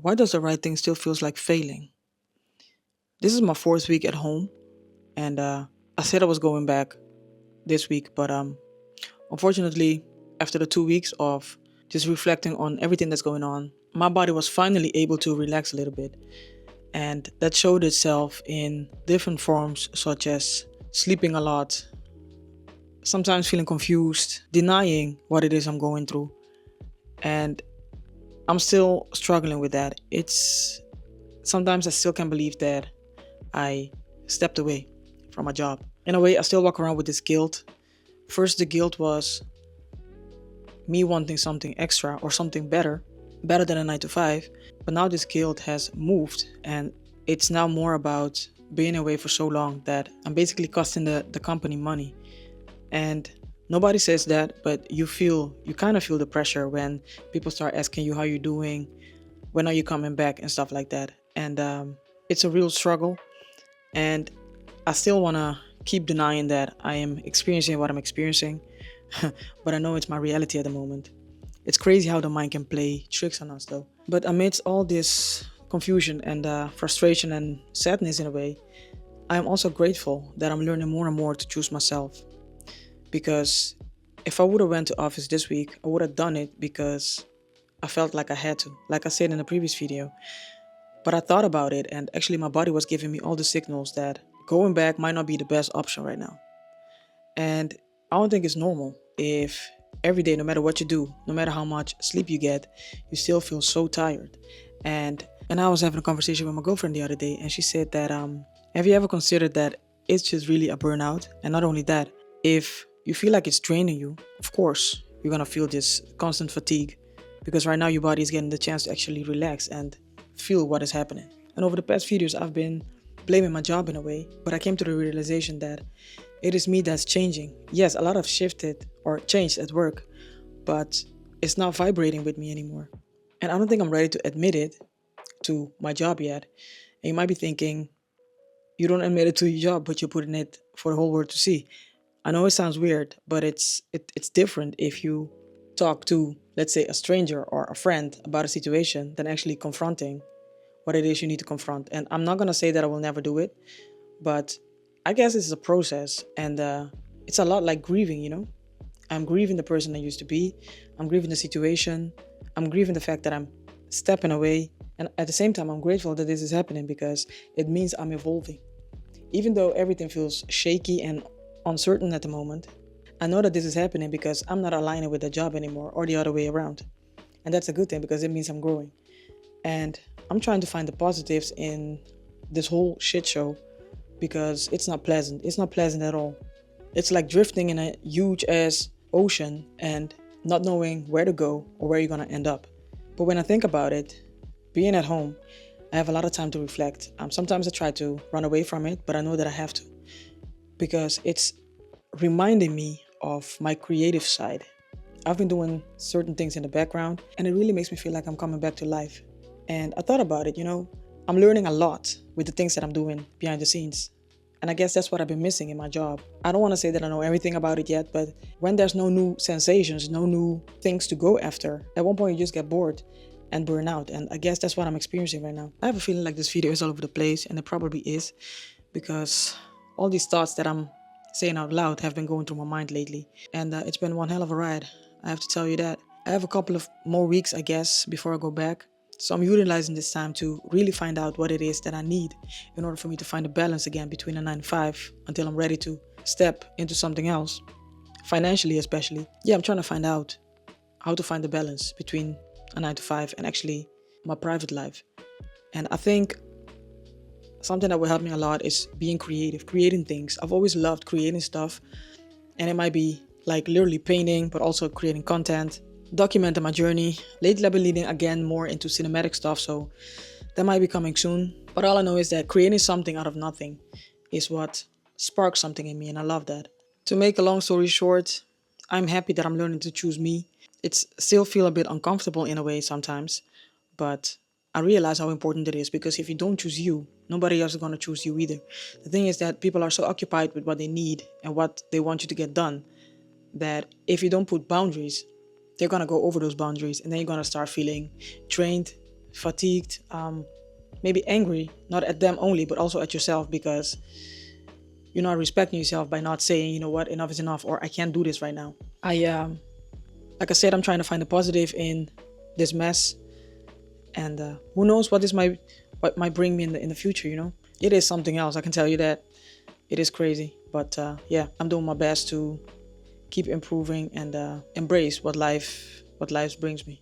Why does the right thing still feels like failing? This is my fourth week at home, and I said I was going back this week, but unfortunately, after the 2 weeks of just reflecting on everything that's going on, my body was finally able to relax a little bit, and that showed itself in different forms, such as sleeping a lot, sometimes feeling confused, denying what it is I'm going through, and I'm still struggling with that. It's sometimes I still can't believe that I stepped away from my job. In a way, I still walk around with this guilt. First, the guilt was me wanting something extra or something better than a 9 to 5. But now this guilt has moved, and it's now more about being away for so long that I'm basically costing the company money. And nobody says that, but you kind of feel the pressure when people start asking you how you're doing, when are you coming back, and stuff like that. And it's a real struggle. And I still want to keep denying that I am experiencing what I'm experiencing, but I know it's my reality at the moment. It's crazy how the mind can play tricks on us, though. But amidst all this confusion and frustration and sadness in a way, I am also grateful that I'm learning more and more to choose myself. Because if I would have went to office this week, I would have done it because I felt like I had to, like I said in the previous video. But I thought about it, and actually my body was giving me all the signals that going back might not be the best option right now. And I don't think it's normal if every day, no matter what you do, no matter how much sleep you get, you still feel so tired. And I was having a conversation with my girlfriend the other day, and she said that have you ever considered that it's just really a burnout? And not only that, if you feel like it's draining you, of course you're gonna feel this constant fatigue because right now your body is getting the chance to actually relax and feel what is happening. And over the past few years, I've been blaming my job in a way, but I came to the realization that it is me that's changing. Yes, a lot have shifted or changed at work, but it's not vibrating with me anymore. And I don't think I'm ready to admit it to my job yet. And you might be thinking, you don't admit it to your job, but you're putting it for the whole world to see. I know it sounds weird, but it's different if you talk to, let's say, a stranger or a friend about a situation than actually confronting what it is you need to confront. And I'm not gonna say that I will never do it, but I guess it's a process, and it's a lot like grieving. I'm grieving the person I used to be. I'm grieving the situation. I'm grieving the fact that I'm stepping away, and at the same time, I'm grateful that this is happening because it means I'm evolving. Even though everything feels shaky and uncertain at the moment, I know that this is happening because I'm not aligning with the job anymore or the other way around. And that's a good thing because it means I'm growing. And I'm trying to find the positives in this whole shit show because it's not pleasant. It's not pleasant at all. It's like drifting in a huge ass ocean and not knowing where to go or where you're going to end up. But when I think about it, being at home, I have a lot of time to reflect. Sometimes I try to run away from it, but I know that I have to because it's reminding me of my creative side. I've been doing certain things in the background, and it really makes me feel like I'm coming back to life. And I thought about it, I'm learning a lot with the things that I'm doing behind the scenes. And I guess that's what I've been missing in my job. I don't want to say that I know everything about it yet, but when there's no new sensations, no new things to go after, at one point you just get bored and burn out. And I guess that's what I'm experiencing right now. I have a feeling like this video is all over the place, and it probably is because all these thoughts that I'm saying out loud have been going through my mind lately. And it's been one hell of a ride. I have to tell you that. I have a couple of more weeks, I guess, before I go back. So I'm utilizing this time to really find out what it is that I need in order for me to find a balance again between a 9 to 5 until I'm ready to step into something else, financially especially. Yeah, I'm trying to find out how to find the balance between a 9 to 5 and actually my private life. And I think something that will help me a lot is being creative, creating things. I've always loved creating stuff, and it might be like literally painting, but also creating content, documenting my journey. Lately, I've been leaning again more into cinematic stuff, so that might be coming soon. But all I know is that creating something out of nothing is what sparks something in me, and I love that. To make a long story short, I'm happy that I'm learning to choose me. It's still feel a bit uncomfortable in a way sometimes, but I realize how important it is because if you don't choose you, nobody else is going to choose you either. The thing is that people are so occupied with what they need and what they want you to get done that if you don't put boundaries, they're going to go over those boundaries and then you're going to start feeling drained fatigued, maybe angry, not at them only, but also at yourself, because you're not respecting yourself by not saying, you know what, enough is enough, or I can't do this right now. Like I said, I'm trying to find the positive in this mess, and who knows what might bring me in the future. It is something else. I can tell you that it is crazy, but I'm doing my best to keep improving and embrace what life brings me.